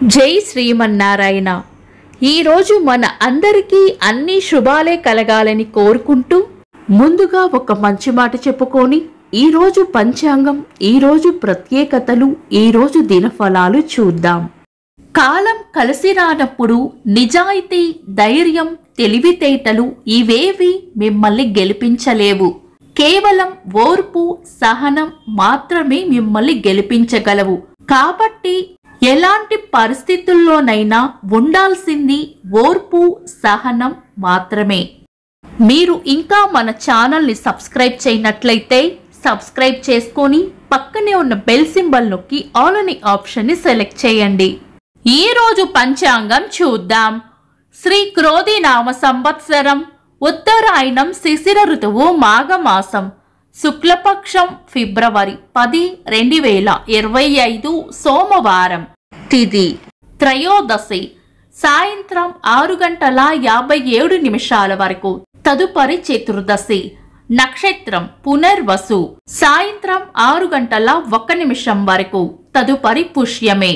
జై శ్రీమన్నారాయణ. ఈరోజు మన అందరికీ అన్ని శుభాలే కలగాలని కోరుకుంటూ ముందుగా ఒక మంచి మాట చెప్పుకొని ఈరోజు పంచాంగం, ఈరోజు ప్రత్యేకతలు, ఈరోజు దినఫలాలు చూద్దాం. కాలం కలిసి రానప్పుడు నిజాయితీ, ధైర్యం, తెలివితేటలు ఇవేవి మిమ్మల్ని గెలిపించలేవు. కేవలం ఓర్పు, సహనం మాత్రమే మిమ్మల్ని గెలిపించగలవు. కాబట్టి ఎలాంటి పరిస్థితుల్లోనైనా ఉండాల్సింది ఓర్పు, సహనం మాత్రమే. మీరు ఇంకా మన ఛానల్ని సబ్స్క్రైబ్ చేయనట్లయితే సబ్స్క్రైబ్ చేసుకొని పక్కనే ఉన్న బెల్ సింబల్ నొక్కి ఆల్ అనే ఆప్షన్ని సెలెక్ట్ చేయండి. ఈరోజు పంచాంగం చూద్దాం. శ్రీ క్రోధి నామ సంవత్సరం, ఉత్తరాయణం, శిశిర ఋతువు, మాఘమాసం, శుక్లపక్షం, ఫిబ్రవరి 10, 2025 సోమవారం. తిథి త్రయోదశి, సాయంత్రం 6:57 వరకు. తదుపరి చతుర్దశి. నక్షత్రం పునర్వసు, సాయంత్రం 6:01 వరకు. తదుపరి పుష్యమే.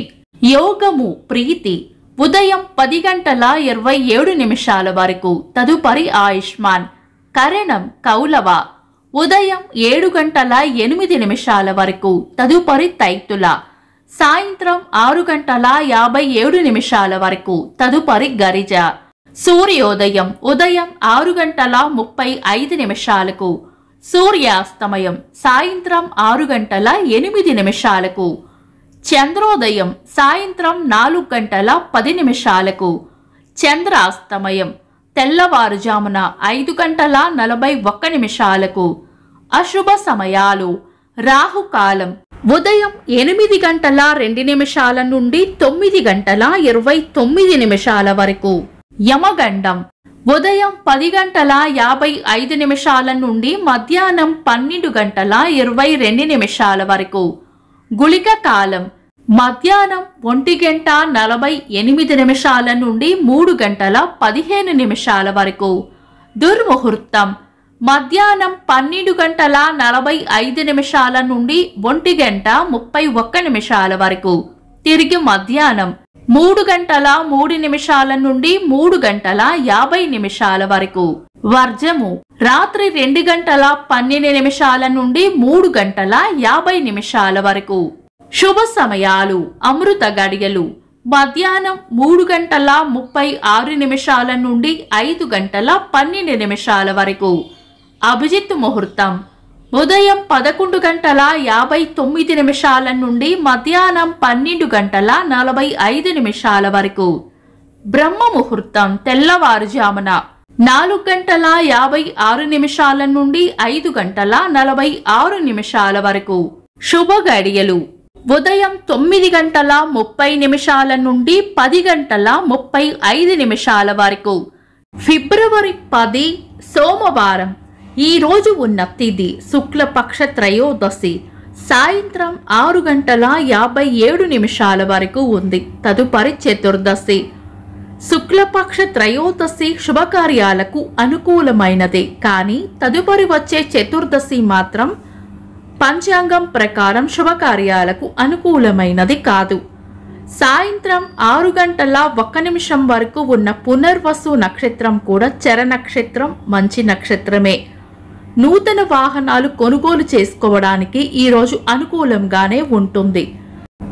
యోగము ప్రీతి, ఉదయం 10:27 వరకు. తదుపరి ఆయుష్మాన్. కరణం కౌలవ, ఉదయం 7:08 వరకు. తదుపరి తైతుల, సాయంత్రం 6:57 వరకు. తదుపరి గరిజ. సూర్యోదయం ఉదయం 6:35. సూర్యాస్తమయం సాయంత్రం 6:08. చంద్రోదయం సాయంత్రం 4:10. చంద్రాస్తమయం తెల్లవారుజామున 5:41. అశుభ సమయాలు. రాహుకాలం ఉదయం 8:02 నుండి 9:29 వరకు. యమగండం ఉదయం 10:55 నుండి మధ్యాహ్నం 12:22 వరకు. గుళిక కాలం మధ్యాహ్నం 1:48 నుండి 3:15 వరకు. దుర్ముహూర్తం మధ్యాహ్నం 12:45 నుండి 1:31 వరకు. తిరిగి మధ్యాహ్నం 3:03 నుండి 3:50 వరకు. వర్జము రాత్రి 2:12 నుండి 3:50 వరకు. శుభ సమయాలు. అమృత గడియలు మధ్యాహ్నం 3:36 నుండి 5:12 వరకు. అభిజిత్ ముహూర్తం ఉదయం 11:59 నుండి మధ్యాహ్నం 12:45 వరకు. బ్రహ్మ ముహూర్తం తెల్లవారుజామున 4:56 నుండి 5:46 వరకు. శుభ గడియలు ఉదయం 9:30 నుండి 10:35 వరకు. ఫిబ్రవరి 10 సోమవారం. ఈ రోజు ఉన్న తిథి శుక్లపక్ష త్రయోదశి, సాయంత్రం 6:57 వరకు ఉంది. తదుపరి చతుర్దశి. శుక్లపక్ష త్రయోదశి శుభకార్యాలకు అనుకూలమైనదే, కానీ తదుపరి వచ్చే చతుర్దశి మాత్రం పంచాంగం ప్రకారం శుభకార్యాలకు అనుకూలమైనది కాదు. సాయంత్రం 6:01 వరకు ఉన్న పునర్వసు నక్షత్రం కూడా చర నక్షత్రం, మంచి నక్షత్రమే. నూతన వాహనాలు కొనుగోలు చేసుకోవడానికి ఈరోజు అనుకూలంగానే ఉంటుంది.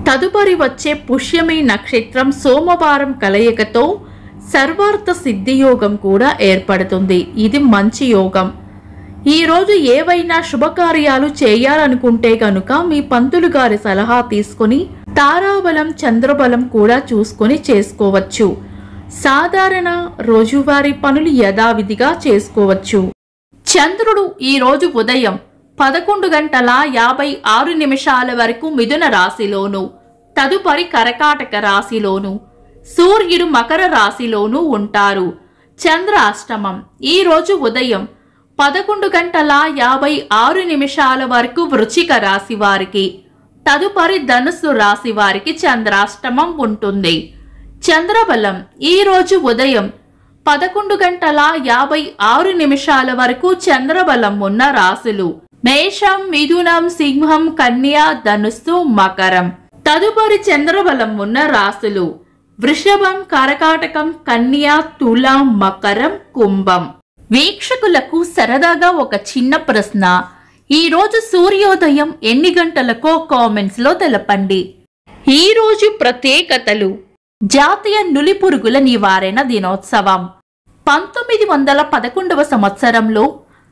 తదుపరి వచ్చే పుష్యమి నక్షత్రం సోమవారం కలయికతో సర్వార్థ సిద్ధియోగం కూడా ఏర్పడుతుంది. ఇది మంచి యోగం. ఈరోజు ఏవైనా శుభకార్యాలు చేయాలనుకుంటే కనుక మీ పంతులు గారి సలహా తీసుకుని తారాబలం, చంద్రబలం కూడా చూసుకొని చేసుకోవచ్చు. సాధారణ రోజువారీ పనులు యథావిధిగా చేసుకోవచ్చు. చంద్రుడు ఈరోజు ఉదయం 11:56 వరకు మిథున రాశిలోను, తదుపరి కర్కాటక రాశిలోను, సూర్యుడు మకర రాశిలోనూ ఉంటారు. చంద్రాష్టమం ఈరోజు ఉదయం 11:56 వరకు వృశ్చిక రాశి వారికి, తదుపరి ధనుస్సు రాశి వారికి చంద్రాష్టమం ఉంటుంది. చంద్రబలం ఈరోజు ఉదయం 11:56 వరకు చంద్రబలం ఉన్న రాశులు మేషం, మిథునం, సింహం, కన్య, ధనుస్సు, మకరం. తదుపరి చంద్రబలం ఉన్న రాశులు వృషభం, కర్కాటకం, కన్య, తుల, మకరం, కుంభం. వీక్షకులకు సరదాగా ఒక చిన్న ప్రశ్న. ఈరోజు సూర్యోదయం ఎన్ని గంటలకో కామెంట్స్ లో తెలపండి. ఈరోజు ప్రత్యేకతలు. జాతీయ నులిపురుగుల నివారణ దినోత్సవం. 1911వ సంవత్సరంలో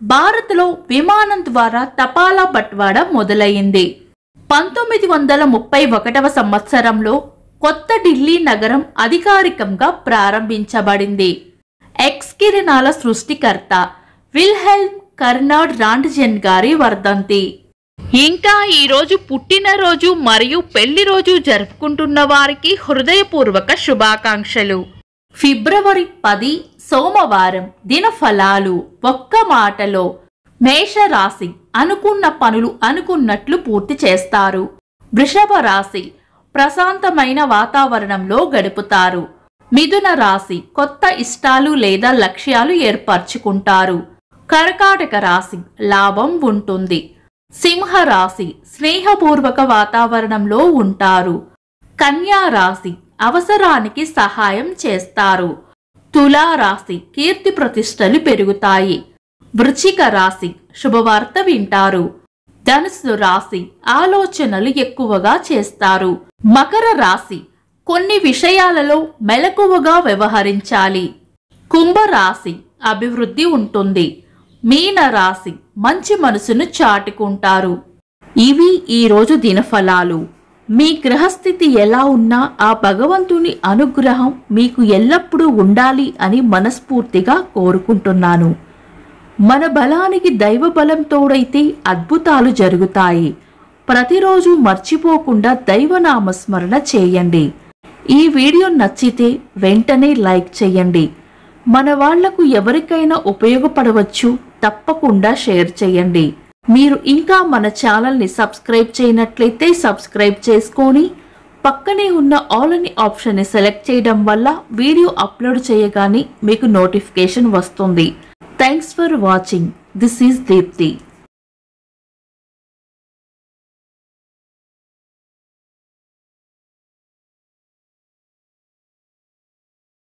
భారత్లో విమానం ద్వారా తపాలా బట్వాడా మొదలైంది. 1931వ సంవత్సరంలో కొత్త ఢిల్లీ నగరం అధికారికంగా ప్రారంభించబడింది. ఎక్స్ కిరణాల సృష్టికర్త విల్హెల్మ్ కర్నాడ్ రాంట్జెన్ గారి వర్ధంతి. ఇంకా ఈరోజు పుట్టినరోజు మరియు పెళ్లి రోజు జరుపుకుంటున్న వారికి హృదయపూర్వక శుభాకాంక్షలు. ఫిబ్రవరి 10 సోమవారం. దినఫలాలు. ఒక్క మాటలో మేషరాశి అనుకున్న పనులు అనుకున్నట్లు పూర్తి చేస్తారు. వృషభ రాశి ప్రశాంతమైన వాతావరణంలో గడుపుతారు. మిథున రాశి కొత్త ఇష్టాలు లేదా లక్ష్యాలు ఏర్పరచుకుంటారు. కర్కాటక రాశి లాభం ఉంటుంది. సింహ రాశి స్నేహపూర్వక వాతావరణంలో ఉంటారు. కన్యా రాశి అవసరానికి సహాయం చేస్తారు. తులా రాశి కీర్తి ప్రతిష్టలు పెరుగుతాయి. వృశ్చిక రాశి శుభవార్త వింటారు. ధనుస్సు రాశి ఆలోచనలు ఎక్కువగా చేస్తారు. మకర రాశి కొన్ని విషయాలలో మెలకువగా వ్యవహరించాలి. కుంభరాశి అభివృద్ధి ఉంటుంది. మీన రాశి మంచి మనసును చాటుకుంటారు. ఇవి ఈరోజు దినఫలాలు. మీ గ్రహస్థితి ఎలా ఉన్నా ఆ భగవంతుని అనుగ్రహం మీకు ఎల్లప్పుడూ ఉండాలి అని మనస్ఫూర్తిగా కోరుకుంటున్నాను. మన బలానికి దైవ బలం తోడైతే అద్భుతాలు జరుగుతాయి. ప్రతిరోజు మర్చిపోకుండా దైవనామస్మరణ చేయండి. ఈ వీడియో నచ్చితే వెంటనే లైక్ చేయండి. మన వాళ్లకు ఎవరికైనా ఉపయోగపడవచ్చు. తప్పకుండా షేర్ చేయండి. మీరు ఇంకా మన ఛానల్ని సబ్స్క్రైబ్ చేయనట్లయితే సబ్స్క్రైబ్ చేసుకొని పక్కనే ఉన్న ఆల్ అని ఆప్షన్ని సెలెక్ట్ చేయడం వల్ల వీడియో అప్లోడ్ చేయగానే మీకు నోటిఫికేషన్ వస్తుంది. Thanks for watching. This is Deepti.